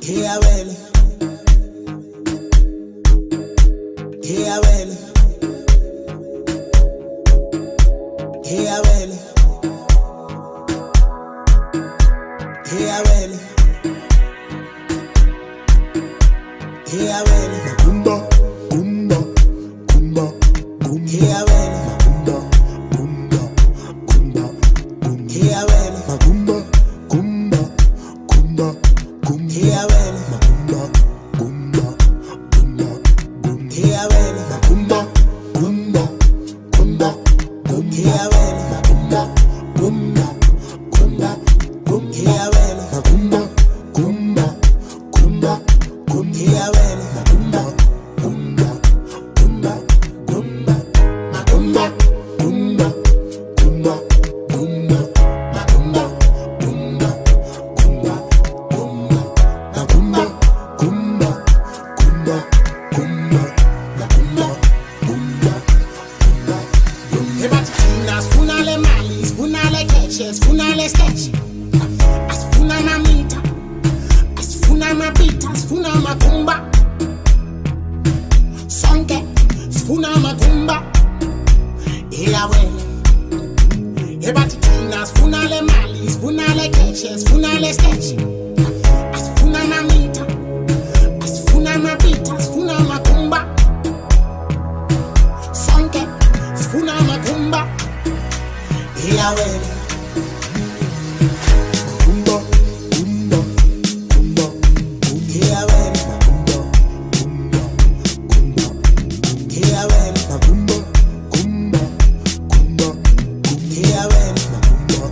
Yeah, well. Yeah, well. Yeah, well. Yeah, well. Yeah, well. Kumba, kumba, kumba, kumba. Yeah, well. Kumba, kumba, kumba, kumba. Yeah, well. Kumba, kumba, kumba, kumba. Yeah, well. Kumba, kumba, kumba, kumba. Yeah, well. Kumba, kumba, kumba, kumba. Yeah, well. Kumba, kumba, kumba, kumba. Yeah, well. Kumba, kumba, kumba, kumba. Yeah, well. Kumba, kumba, kumba, kumba. Kumba, kumba, kumba, kumba. Kumba, kumba, kumba, kumba. Kumba, kumba, kumba, kumba. Kumba, kumba, kumba, kumba. Hebatina, sfuna le mali, sfuna le catches, sfuna le sketch. Sfuna mamita, sfuna mapita, sfuna makumba. Sonke, sfuna makumba. Yeah, well. Hebatina, sfuna le mali, sfuna le catches, sfuna le sketch. Sfuna mamita, sfuna mapita, sfuna makumba. Sonke, sfuna makumba. Yeah, well. Kumba, kumba, kumba, kumba. Yeah, well. Kumba, kumba, kumba, kumba. Yeah, well. Kumba,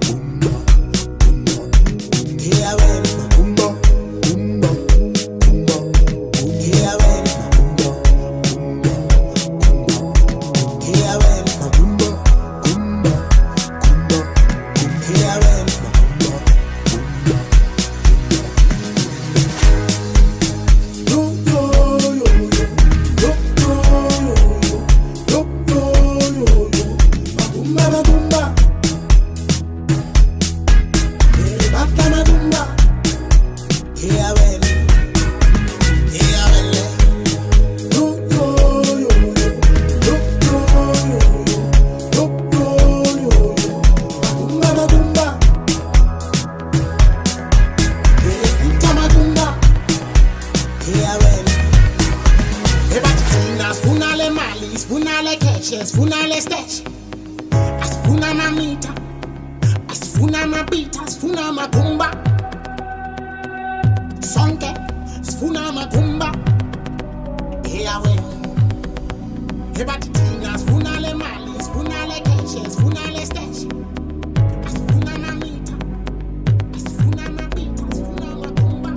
kumba, kumba, kumba. Yeah, well. Kumba, kumba, kumba, kumba. Yeah, well. Kumba, kumba, kumba, kumba. Yeah, well. Kumba, kumba, kumba, kumba. Yeah, well. Kumba, kumba, kumba, kumba. Yeah, well. Yeah, well. Yeah, well. Yeah, well. Hebatina, sfuna le mali, sfuna le catches, sfuna le sketch. Sfuna mamita, sfuna mapita, sfuna makumba. Sonke, sfuna makumba. Yeah, well. Hebatina, sfuna le mali, sfuna le catches, sfuna le sketch. Sfuna mamita, sfuna mapita, sfuna makumba.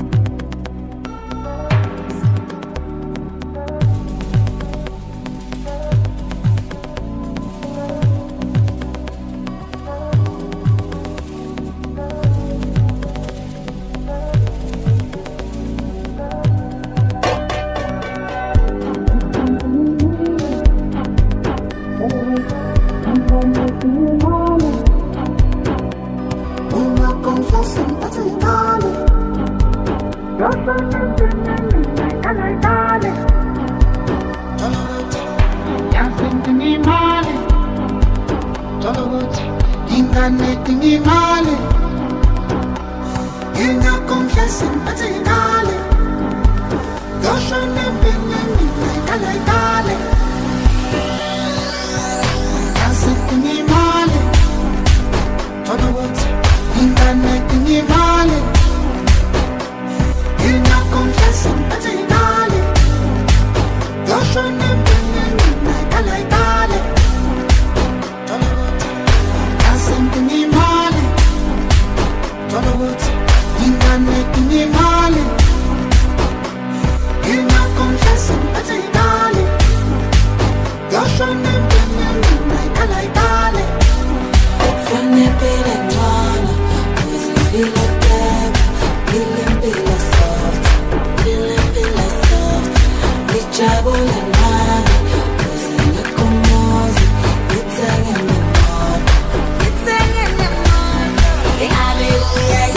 Hallelujah,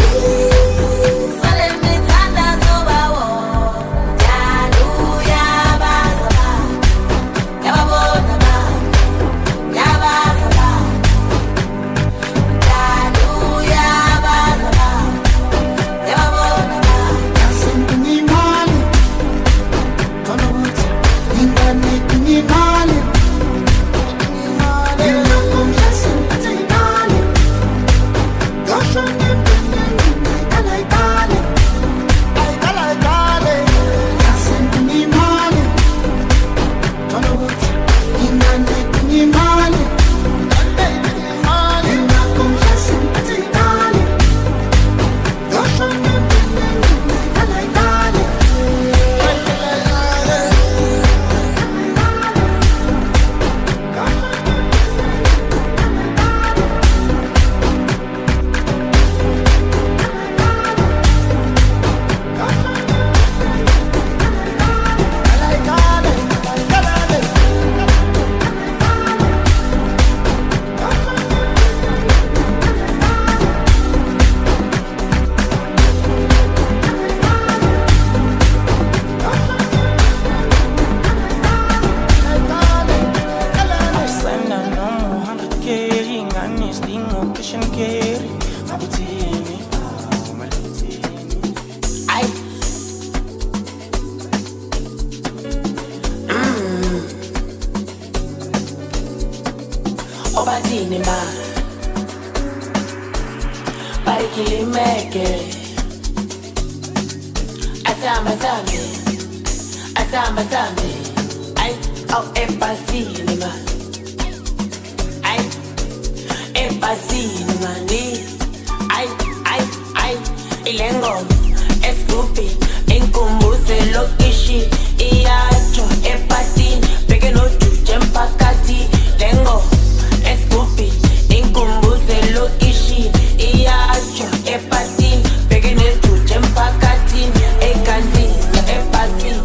Slingo, cash and carry. Mabutini, Ay. Obatini ma Barikilimeke Asamba sambe Ay, oh, empasini ma Ay, empasini ma ni Ay, ilengo Escupi, inkumbuze lokishi Iyacho, empatini Peke no chuche empakati Lengo Escupi, inkumbuze lokishi Iyacho, empatini Peke no chuche empakati Ekandiza, empatini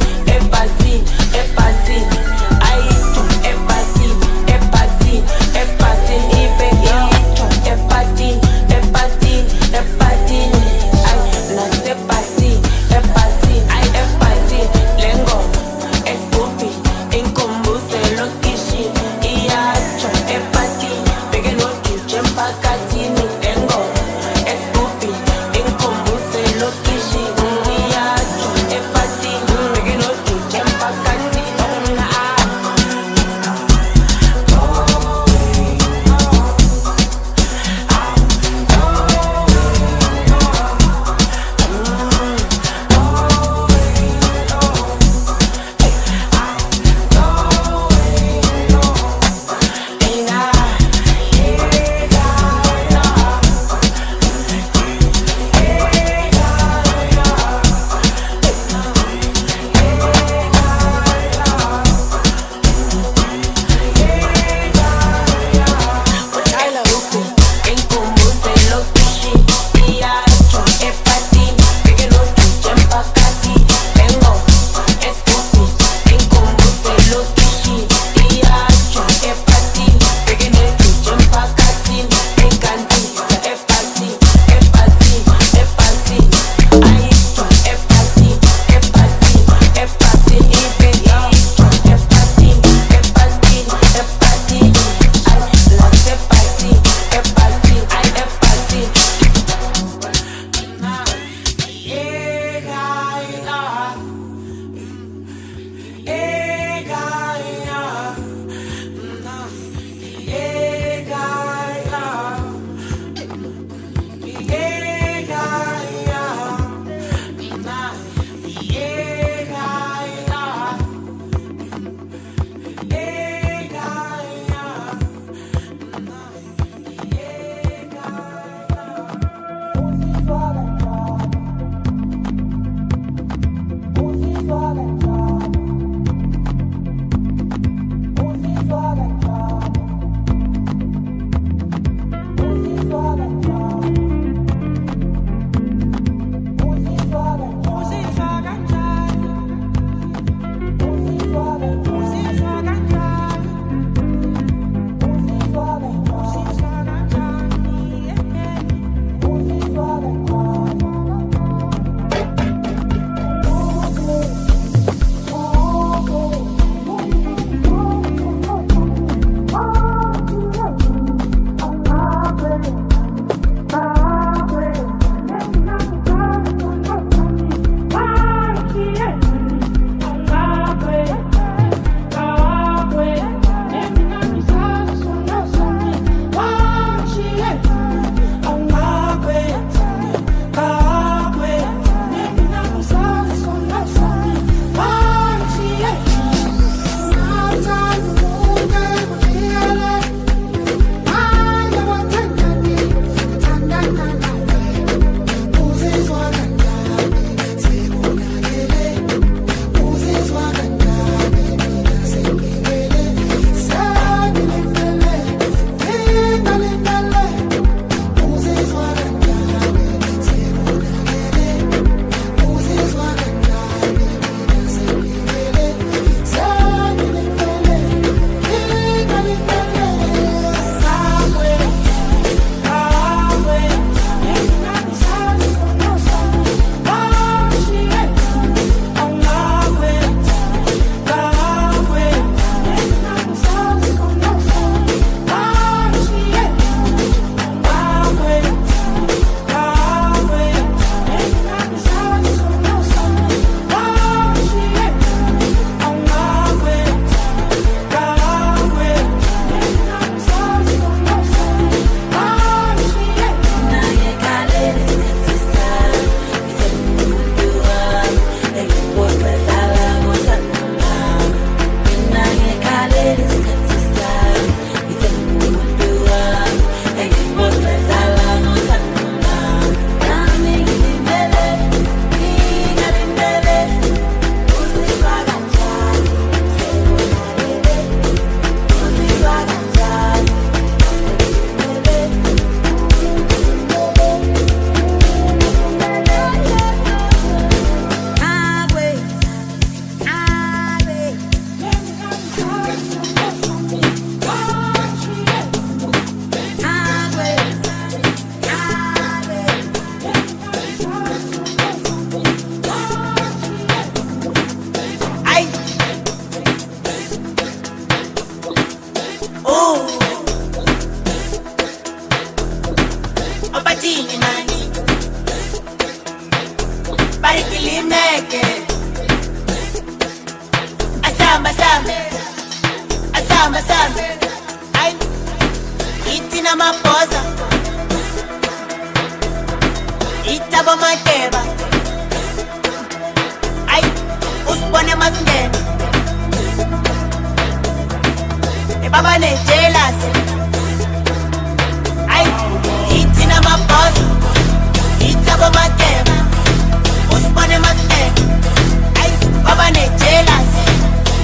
Aicho, empatini Ipe, icho, empatini baligimeke asamba ay itina mapoza itabo mateba ay usibone masingena baba ne jealous ay itina mapoza itabo mateba usibone masingena ay baba ne jealous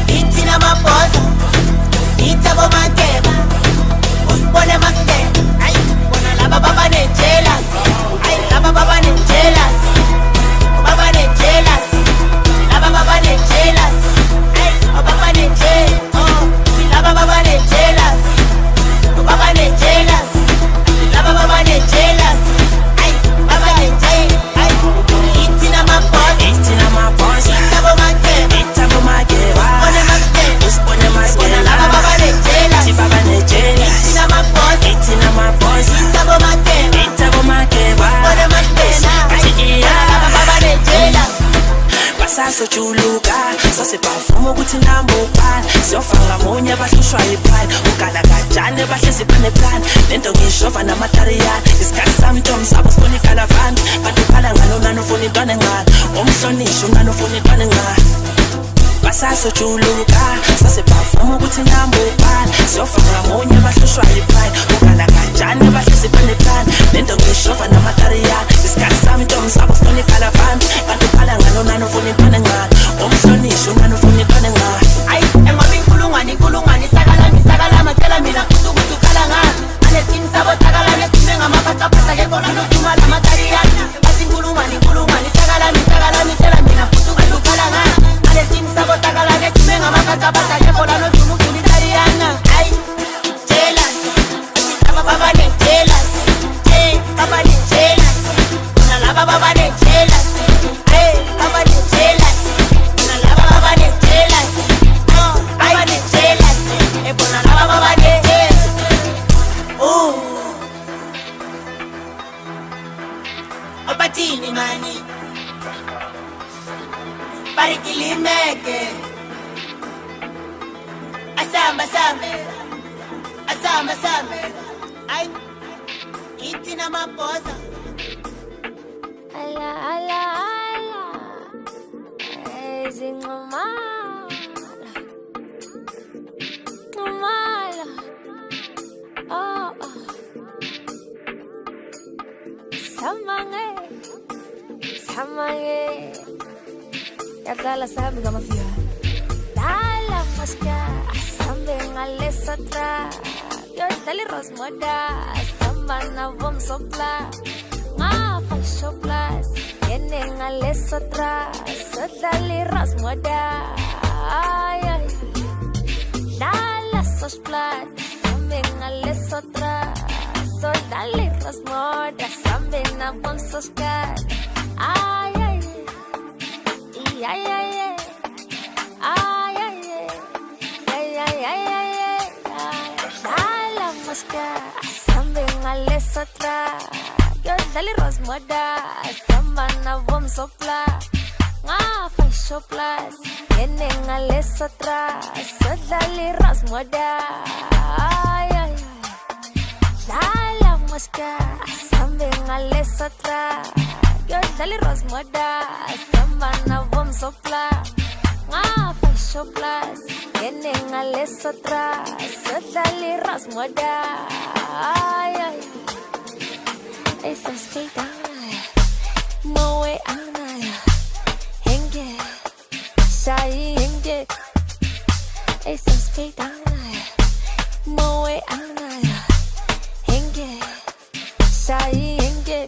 itina mapoza itabo mateba usibone masingena ay bona laba baba ne jealous ay laba baba ne jealous baba ne jealous laba baba ne jealous ay baba ne jealous laba baba ne jealous baba ne jealous laba baba ne jealous ay baba ne jealous ay itina mapoza itabo mateba usibone masingena laba baba ne jealous itina mapoza itabo mateba usibone masingena ay laba baba ne jealous basasojuluka sasebavuma ukuthi nambopana siyofaka munye bahlushwa yiphani ukala kajane bahlezi phaneplan lento ngishova namatariyana isikhathi sami ntombi sabo sifuna ikalavani bantu phala ngalonani ufuna intwana engcane umhlonishwa ungane ufuna intwana engcane basasojuluka sasebavuma ukuthi nambopana siyofaka munye bahlushwa yiphani ukala kajane bahlezi phaneplan lento ngishova namatariyana isikhathi sami ntombi sabo sifuna ikalavani bantu phala ngalonani ufuna intwana engcane umhlonishwa ungane ufuna intwana engcane ay engoba inkulungwane sakala macela mina kuthi ukhala ngani alesini sabo takala lesime ngamaphathaphatha ke kona noduma lamatariyana bathi inkulungwane sakala macela mina kuthi ukhala ngani alesini sabo takala lesime ngamaphathaphatha ke kona noduma lamatariyana ay jealous baba ne jealous baba ne jealous nalaba baba ne jealous ay baba ne jealous nalaba baba ne jealous baba ne jealous ebona laba baba ne obatini mani barikilimeke asamba ay itina mapoza ala ezingqamala oh samange yakala sabi kama fiha dala maska asambe ngale satra yo dali rosmoda samana vom sopla nga fashoplas yene ngale satra sadali rosmoda ay dala sosplat sambe ngale satra sadali rosmoda sambe na vom soskat ay dala maska sambe ngale satra yo dali rosmoda samana vom sopla nga fashoplas yene ngale satra sadali rosmoda dala maska sambe ngale satra yo dali rosmoda samana vom sopla nga fashoplas yene ngale satra sadali rosmoda esa skita moe anaya henge sai henge esa skita moe anaya henge sai henge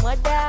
mother.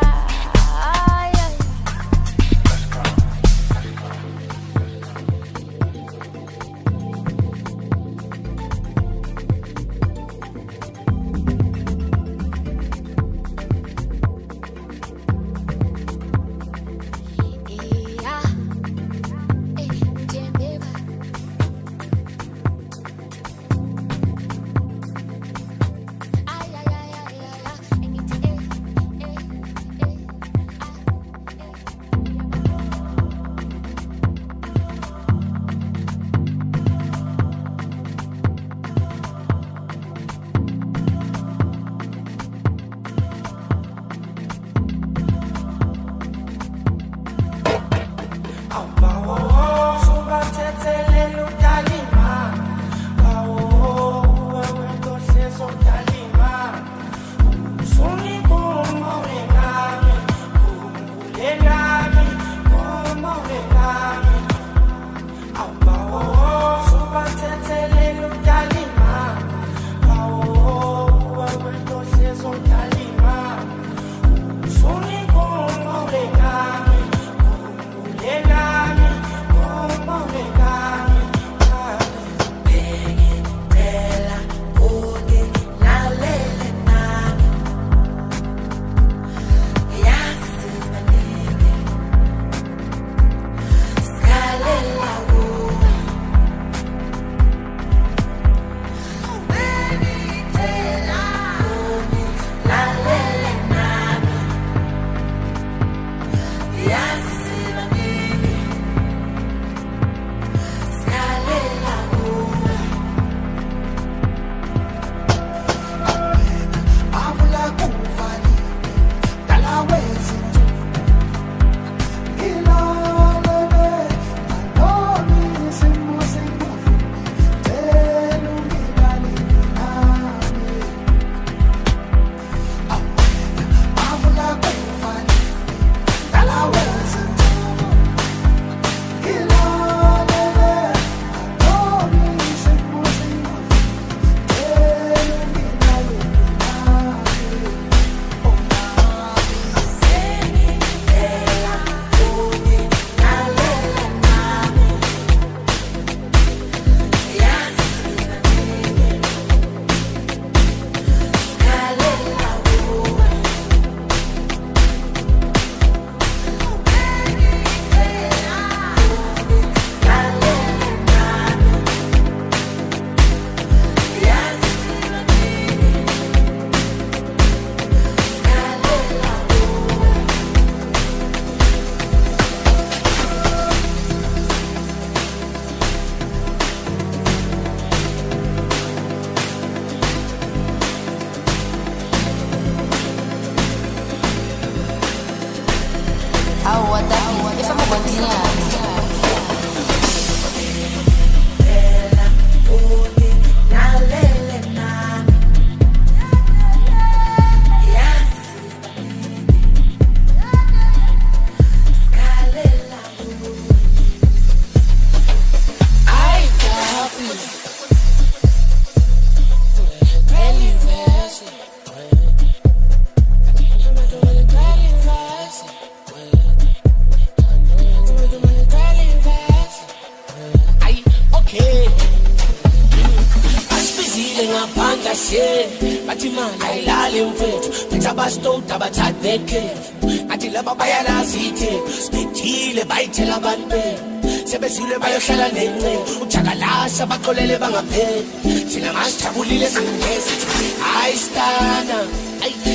Bakolele bangapheli thina masijabulile singezi hayi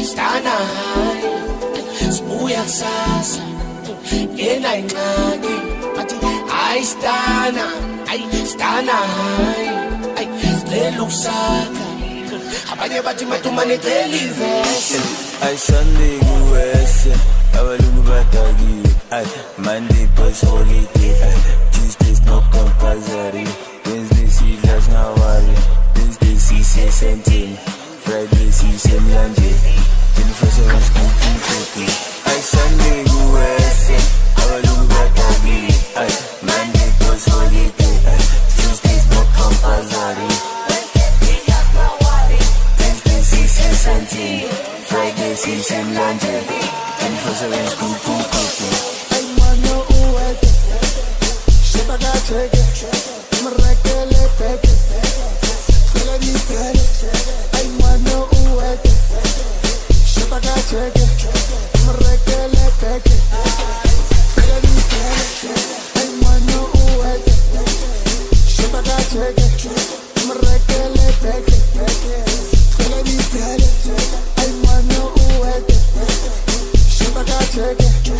stana sibuya kusasa yena inqaki bathi hayi stana sicela ukusaka abanye bathi matumane cela ivese ay Sunday kuwese abalungu badakile Monday boys holiday Tuesdays no compulsory Wednesday sidlas ngawari Thursday sise sentini Friday sise mlanjeni 21st was kukukuku ay Sunday kuwese abalungu badakile Monday boys holiday Tuesdays no compulsory Wednesday sise sentini Friday sise mlanjeni sebenzi kuku. Ay mano uweke, sheba ka cheke, mrekele peke, sele di sele. Ay mano uweke, sheba ka cheke, mrekele peke, sele di sele. Ay mano uweke, sheba ka cheke, mrekele peke, sele di sele. Ay mano uweke, sheba ka cheke.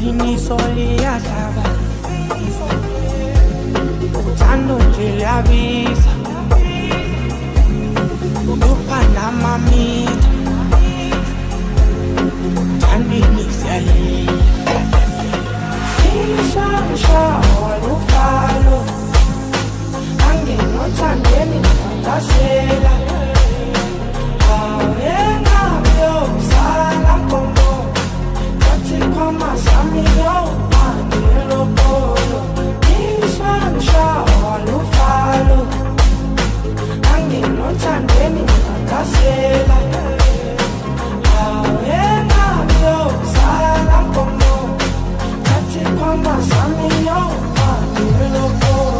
Iniso liyahlaba uthando nje liyabisa luphanda amamitha thandini siyalila ishasha walufalo angenothandeni ngasela awengabyosala kombo kathi kwamasami yo angelokolo ishasha walufalo angenothandeni ngasela awengabyosala kombo kathi kwamasami yo angelokolo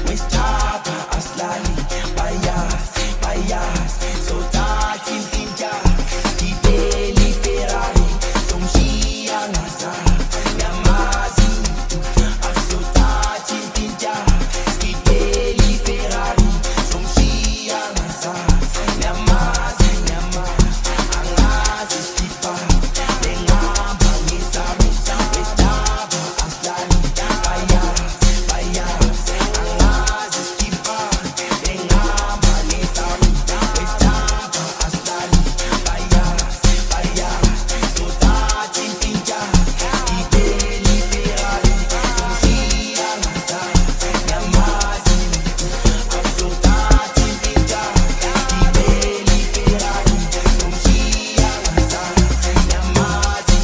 Westapa aslani bias so tati mpinja Kiteli Ferrari somshia nasa Yamazi aso tati mpinja Kiteli Ferrari somshia nasa Yamazi angazi skipa Lengamba ngisami Westapa aslani bias angazi skipa Lengamba ngisami Westapa aslani bias so tati mpinja Kiteli Ferrari somshia nasa Yamazi aso tati mpinja Kiteli Ferrari somshia nasa Yamazi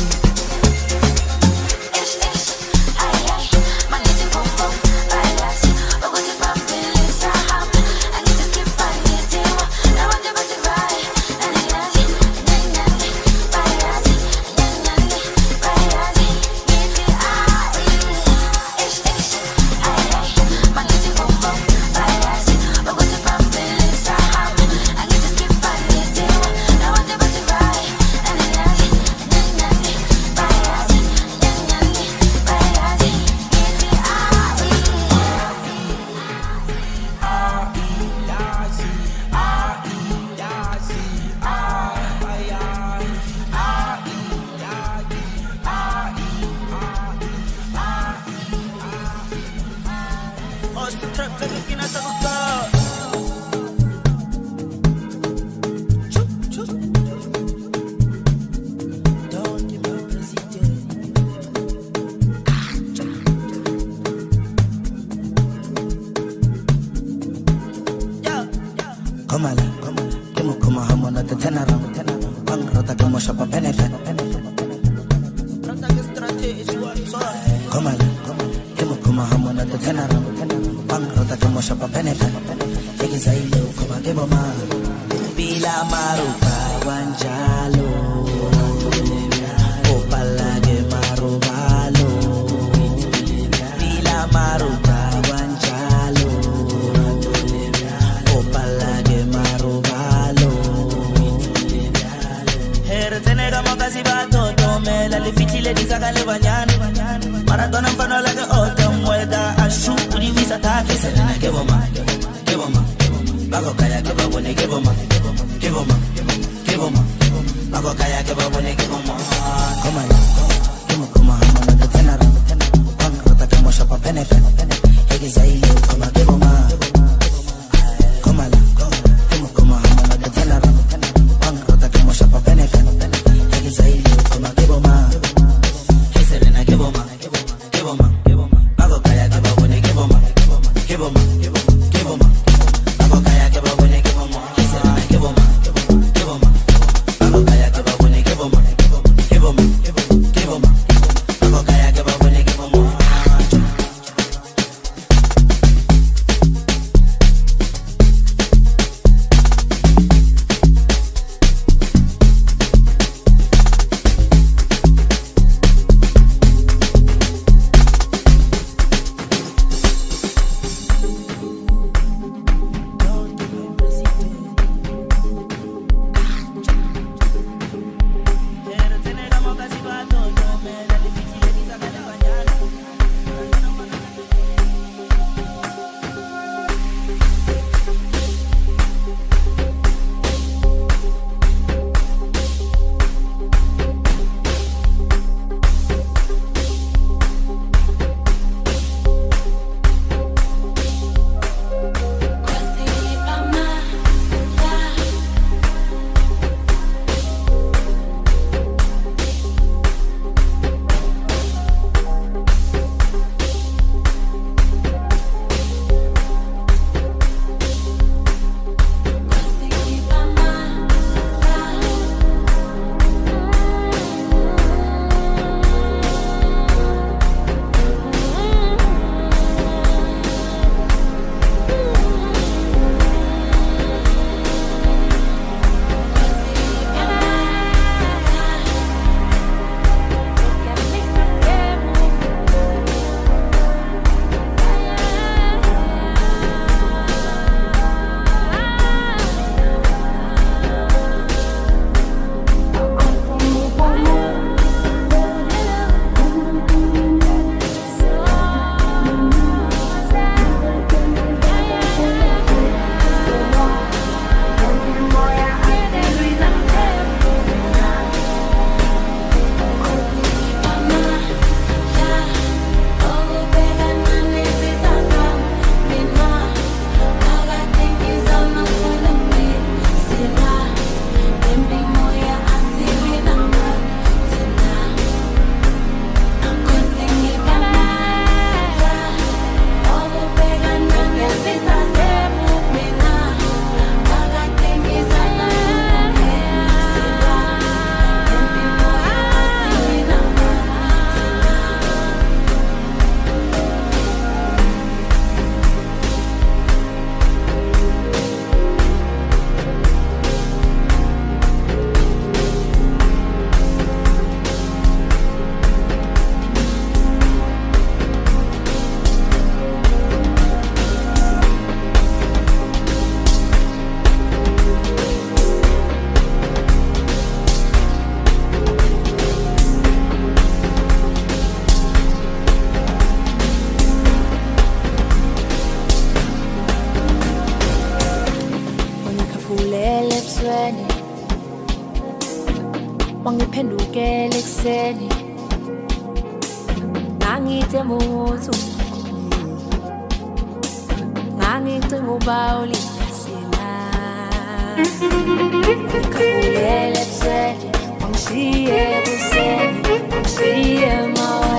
Komala, kimo hamona te tenara, bang rota como shapa peneka. Komala, kimo hamona te tenara, bang rota como shapa peneka. Yeki zailo koma kemo ma, bila maruka wanjalo, opala ke marubalo, bila maruka wanjalo. Tenega makasi bato tomela lifitile disagale banyani maratona mfano lake oto mweda ashu udiwisa taki selena keboma bako kaya kebabone keboma bako kaya kebabone keboma Komala, kimo hamona te tenara, bang rota como shapa peneka. Yeki zailo koma kemo ma. Komala, kimo hamona te tenara, bang rota como shapa peneka. Yeki zailo koma kemo ma. selena keboma bako kaya kebabone keboma bako kaya kebabone keboma selena keboma bako kaya kebabone keboma bako kaya kebabone keboma ebusweni wangiphendukela ekuseni ngangithe muthu ngangicinga ubawulisina ngikhafulela ebusweni wangishiye ebusweni wangishiye emaweni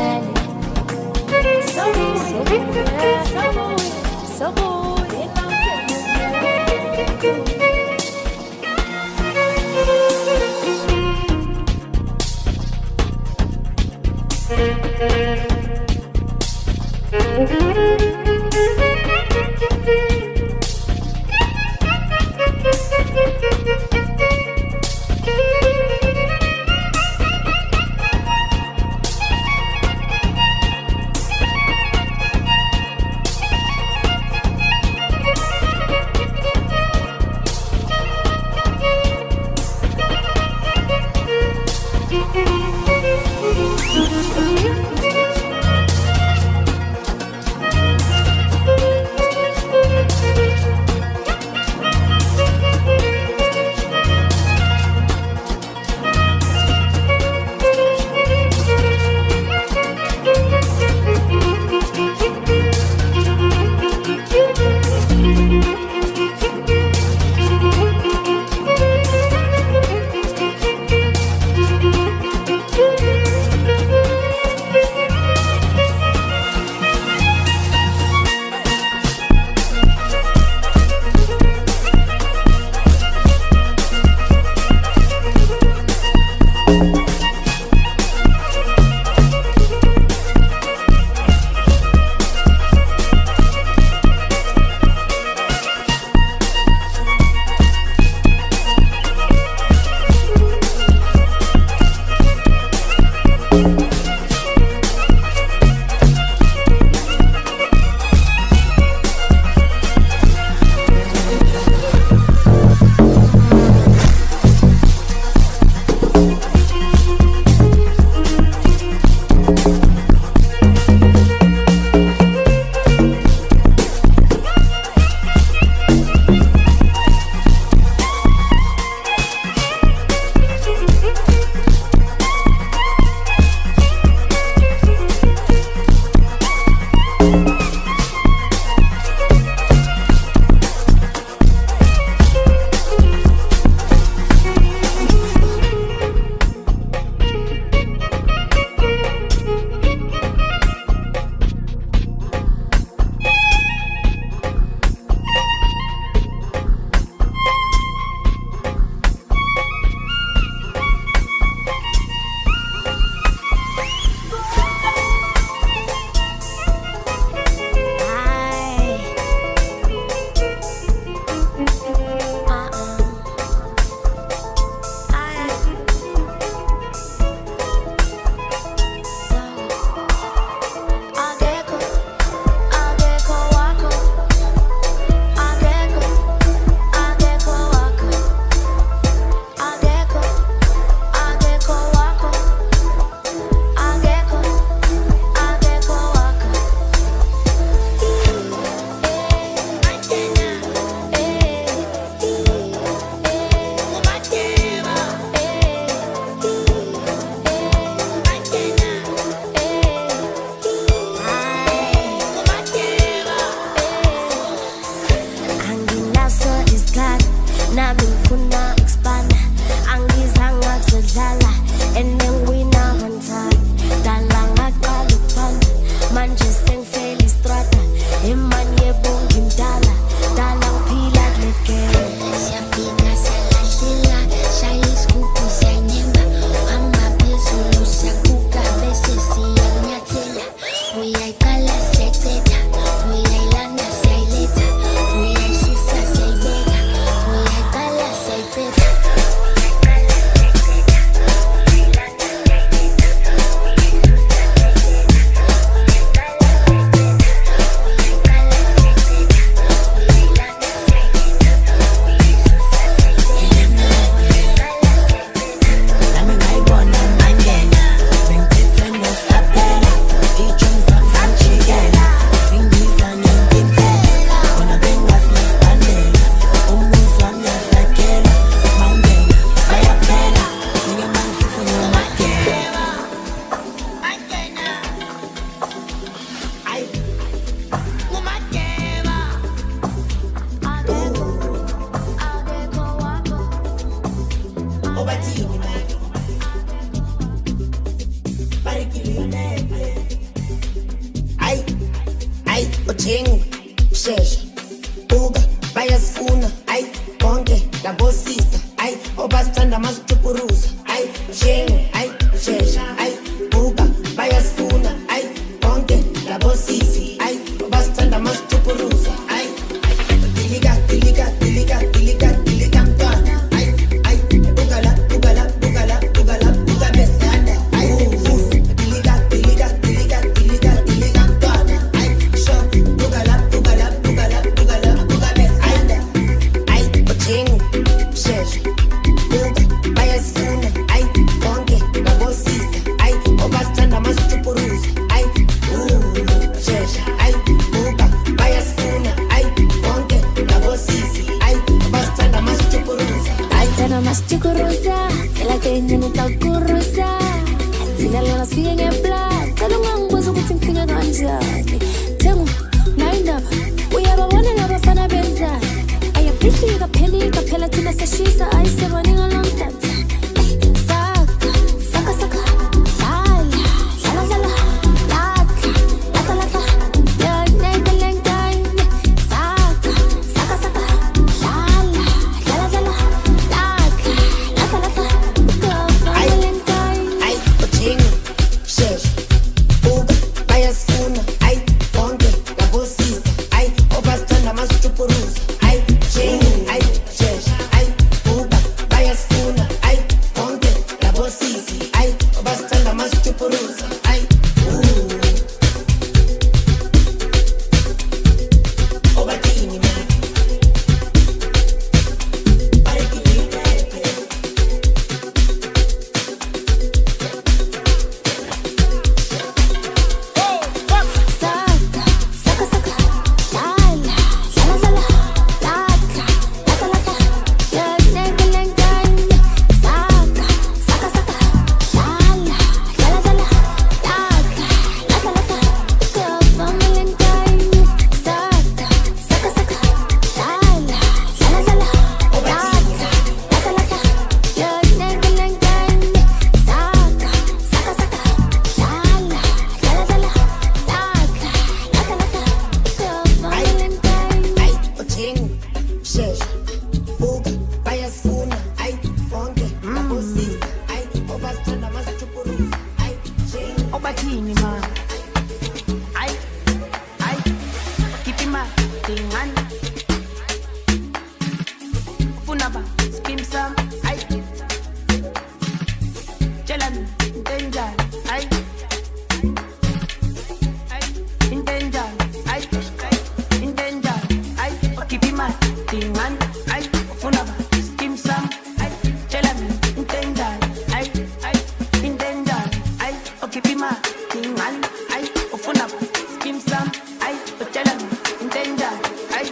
buka bayasifuna ayi bonke labo sister ayi obasithanda masichukuruza ayi shengu ayi shesha ayi buka bayasifuna ayi bonke labo sisi ayi obasithanda masichukuruza ayi dilika dilika dilika dilika dilika mntwana ayi ayi bukala bukala bukala bukala buka besithanda ayi dilika dilika dilika dilika dilika mntwana ayi sho bukala bukala bukala bukala buka besithanda ayi ochengu shesha buka bayasifuna ayi bonke labo sister ayi obasithanda masichukuruza ayi shesha ayi buka bayasifuna ayi bonke labo sisi ayi obasithanda masichukuruza ayi Tena maschukuruza, ela kenye nitakuruza. Tina lana sifike ngeblood, tena ungangikwazi ukuthi ngifike kanjani. Thengu, nayindaba, uyababona labafana benzani. Ayaphishika phelika phela thina seshisa ayisebani ngalomdansa. Saka, saka saka, dala, dala dala, laka, laka laka, yone belengane. Saka, saka saka, dala, dala dala, laka, laka laka, ugogo belengane. ayi ochengu shesha buka bayasifuna ayi bonke labo sister ayi obasithanda masichukuruza ayi chengu ayi shesha ayi buka bayasifuna ayi bonke labo sisi ayi obasithanda masichukuruza ayi obathini mama Saka, saka saka, dala, dala dala, laka, laka laka, yone belengane. Saka, saka saka, dala, dala dala, laka, laka laka, ugogo belengane. Saka, saka saka, dala, dala dala, laka, laka laka, yone belengane. Saka, saka saka, dala, dala dala, laka, laka laka, ugogo belengane. ayi ochengu shesha buka bayasifuna ayi bonke labo sister ayi obasithanda masichukuruza ayi chengu Obathini ma. Ay, ay, keep in mind, tingan. Funa ba, skim sam, ay. Jalan, intenjan, ay. Ay, intenjan, ay. Intenjan, ay. Keep in mind, tingan, ay. Funa ba, skim sam, ay. Jalan, intenjan, ay. Ay, intenjan, ay. Keep in mind, tingan, ay. Funa ba, skim sam, ay. Jalan, intenjan, ay.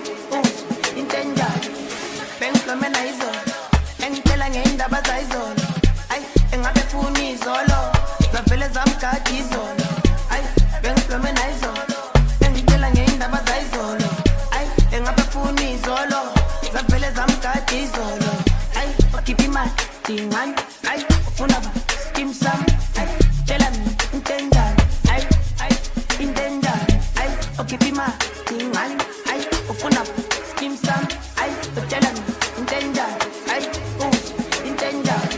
Intenjan. Bengihlomena izolo, engitshela ngendaba zayizolo. Ay, engabe funa izolo, zavele zamgada izolo. Ay, bengihlomena izolo, engitshela ngendaba zayizolo. Ay, engabe funa izolo, zavele zamgada izolo. Ay, keep imali, dingani. Ay, ufuna ba, skim sam. Ay, tshela mina, intenjani. Ay, ay, intenjani. Ay, keep imali, dingani. Ay, ufuna ba, skim sam. Ay, tshela mina, intenjani. Ay, intenjani.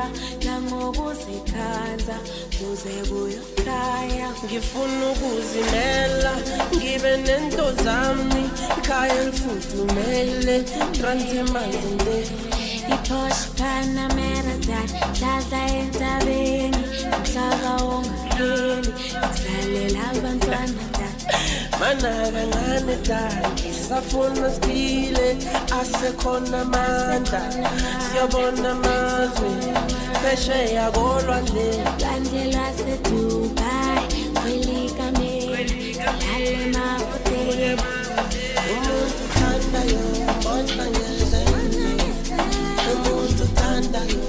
Ngiyakuthola nangokuzikhandla kuze kuyokhaya. Ngifuna ukuzimela ngibe nento zami ikhaya elifudumele transemazinde I-Porsche Panamera dladla entabeni umhlaba ongapheli ngisalela abantwana mana kancane isafuna siphile asekhona amandla siyabona amazwe phesheya kolwandle lwandle lwaseDubai kwelikameli silale emahhotela umuntu uthandayo mbona ngezene umuntu uthandayo